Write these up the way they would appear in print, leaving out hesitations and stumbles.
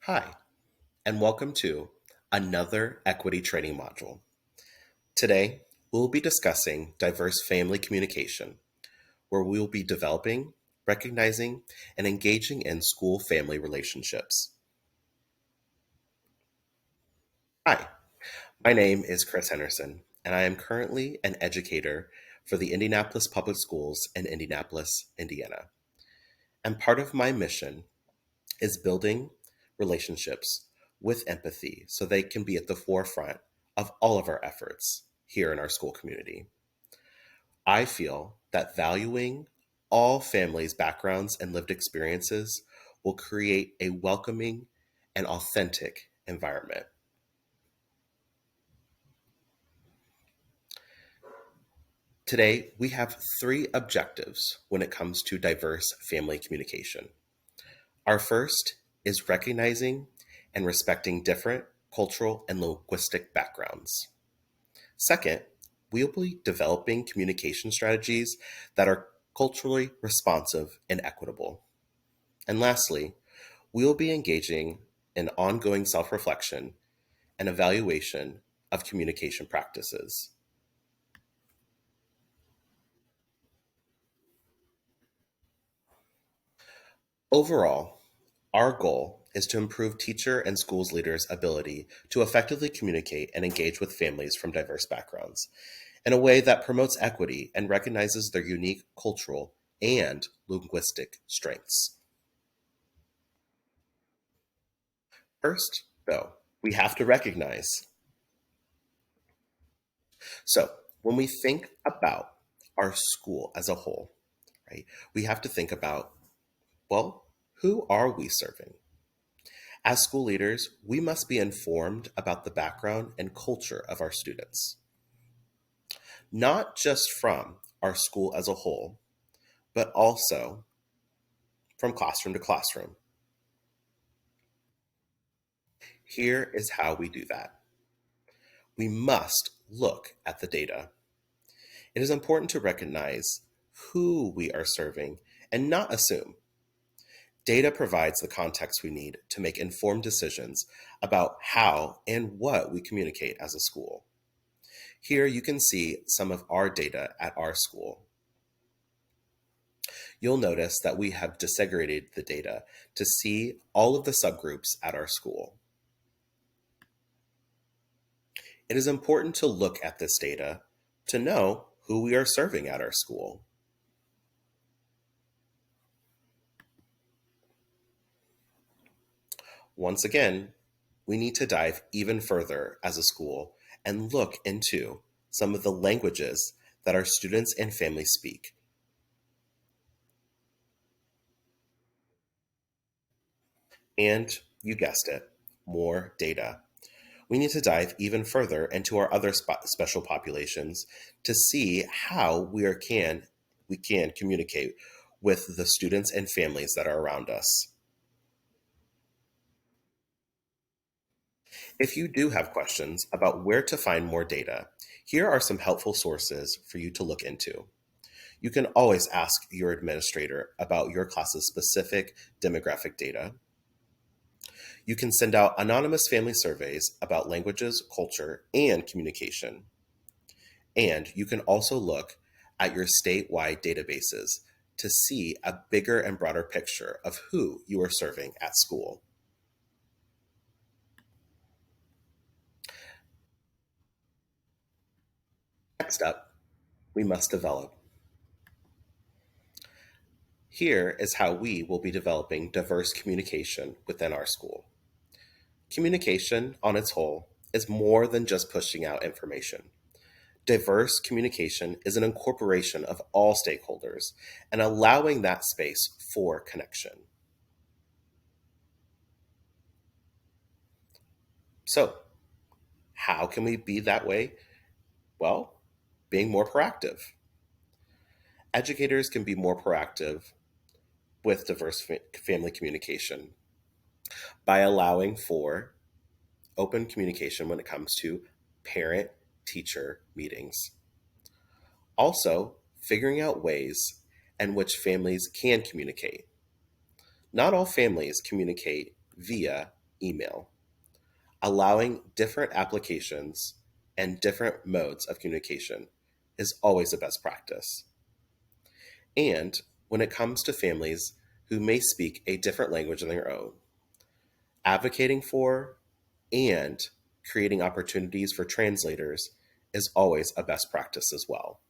Hi, and welcome to another equity training module. Today, we'll be discussing diverse family communication, where we will be developing, recognizing, and engaging in school family relationships. Hi, my name is Chris Henderson, and I am currently an educator for the Indianapolis Public Schools in Indianapolis, Indiana. And part of my mission is building relationships with empathy so they can be at the forefront of all of our efforts here in our school community. I feel that valuing all families' backgrounds and lived experiences will create a welcoming and authentic environment. Today, we have three objectives when it comes to diverse family communication. Our first is recognizing and respecting different cultural and linguistic backgrounds. Second, we'll be developing communication strategies that are culturally responsive and equitable. And lastly, we'll be engaging in ongoing self reflection and evaluation of communication practices. Overall, our goal is to improve teacher and schools leaders' ability to effectively communicate and engage with families from diverse backgrounds in a way that promotes equity and recognizes their unique cultural and linguistic strengths. First, though, we have to recognize. So, when we think about our school as a whole, right, we have to think about, well, who are we serving? As school leaders, we must be informed about the background and culture of our students, not just from our school as a whole, but also from classroom to classroom. Here is how we do that. We must look at the data. It is important to recognize who we are serving and not assume. Data provides the context we need to make informed decisions about how and what we communicate as a school. Here you can see some of our data at our school. You'll notice that we have disaggregated the data to see all of the subgroups at our school. It is important to look at this data to know who we are serving at our school. Once again, we need to dive even further as a school and look into some of the languages that our students and families speak. And you guessed it, more data. We need to dive even further into our other special populations to see how we can communicate with the students and families that are around us. If you do have questions about where to find more data, here are some helpful sources for you to look into. You can always ask your administrator about your class's specific demographic data. You can send out anonymous family surveys about languages, culture, and communication. And you can also look at your statewide databases to see a bigger and broader picture of who you are serving at school. Next up, we must develop. Here is how we will be developing diverse communication within our school. Communication, on its whole, is more than just pushing out information. Diverse communication is an incorporation of all stakeholders and allowing that space for connection. So, how can we be that way? Well, being more proactive. Educators can be more proactive with diverse family communication by allowing for open communication when it comes to parent teacher meetings. Also, figuring out ways in which families can communicate. Not all families communicate via email. Allowing different applications and different modes of communication is always a best practice. And when it comes to families who may speak a different language than their own, advocating for and creating opportunities for translators is always a best practice as well.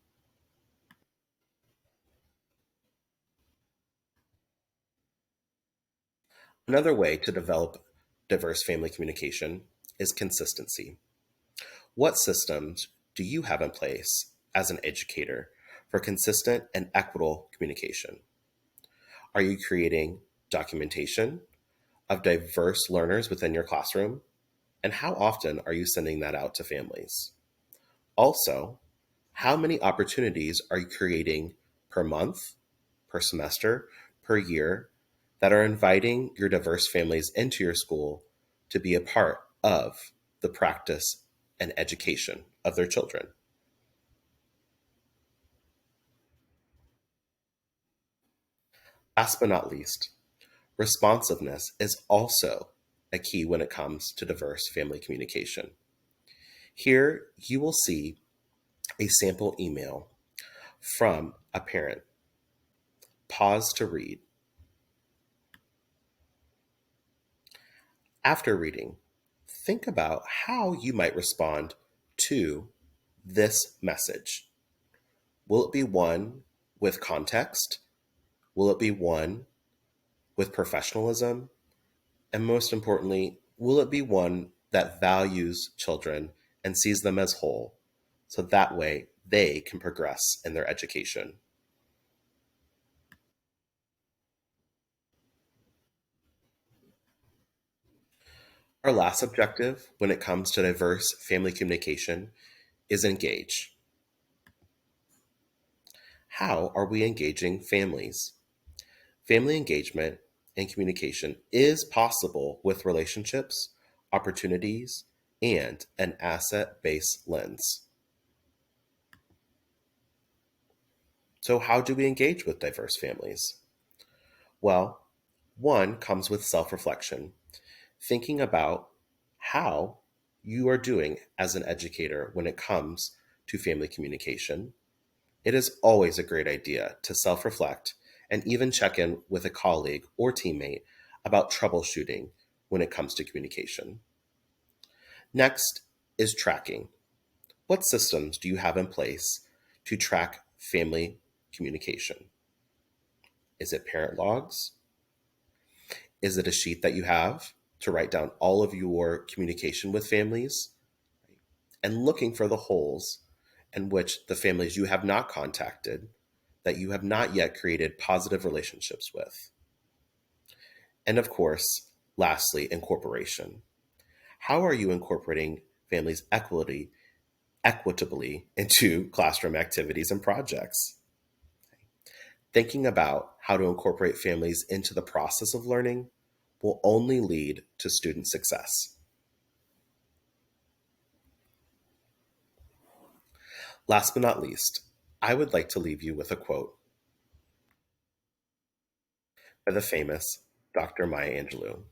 Another way to develop diverse family communication is consistency. What systems do you have in place as an educator for consistent and equitable communication? Are you creating documentation of diverse learners within your classroom? And how often are you sending that out to families? Also, how many opportunities are you creating per month, per semester, per year that are inviting your diverse families into your school to be a part of the practice and education of their children? Last but not least, responsiveness is also a key when it comes to diverse family communication. Here, you will see a sample email from a parent. Pause to read. After reading, think about how you might respond to this message. Will it be one with context? Will it be one with professionalism? And most importantly, will it be one that values children and sees them as whole so that way they can progress in their education? Our last objective when it comes to diverse family communication is engage. How are we engaging families? Family engagement and communication is possible with relationships, opportunities, and an asset based lens. So, how do we engage with diverse families? Well, one comes with self reflection, thinking about how you are doing as an educator when it comes to family communication. It is always a great idea to self reflect and even check in with a colleague or teammate about troubleshooting when it comes to communication. Next is tracking. What systems do you have in place to track family communication? Is it parent logs? Is it a sheet that you have to write down all of your communication with families and looking for the holes in which the families you have not contacted, that you have not yet created positive relationships with? And of course, lastly, incorporation. How are you incorporating families equitably into classroom activities and projects? Thinking about how to incorporate families into the process of learning will only lead to student success. Last but not least, I would like to leave you with a quote by the famous Dr. Maya Angelou.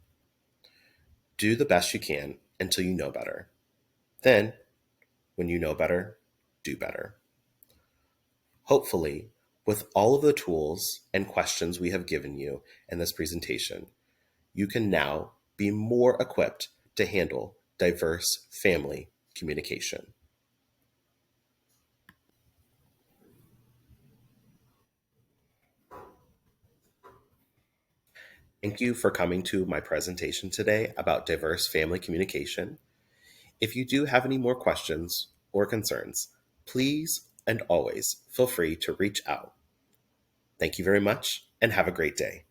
Do the best you can until you know better. Then, when you know better, do better. Hopefully, with all of the tools and questions we have given you in this presentation, you can now be more equipped to handle diverse family communication. Thank you for coming to my presentation today about diverse family communication. If you do have any more questions or concerns, please and always feel free to reach out. Thank you very much and have a great day.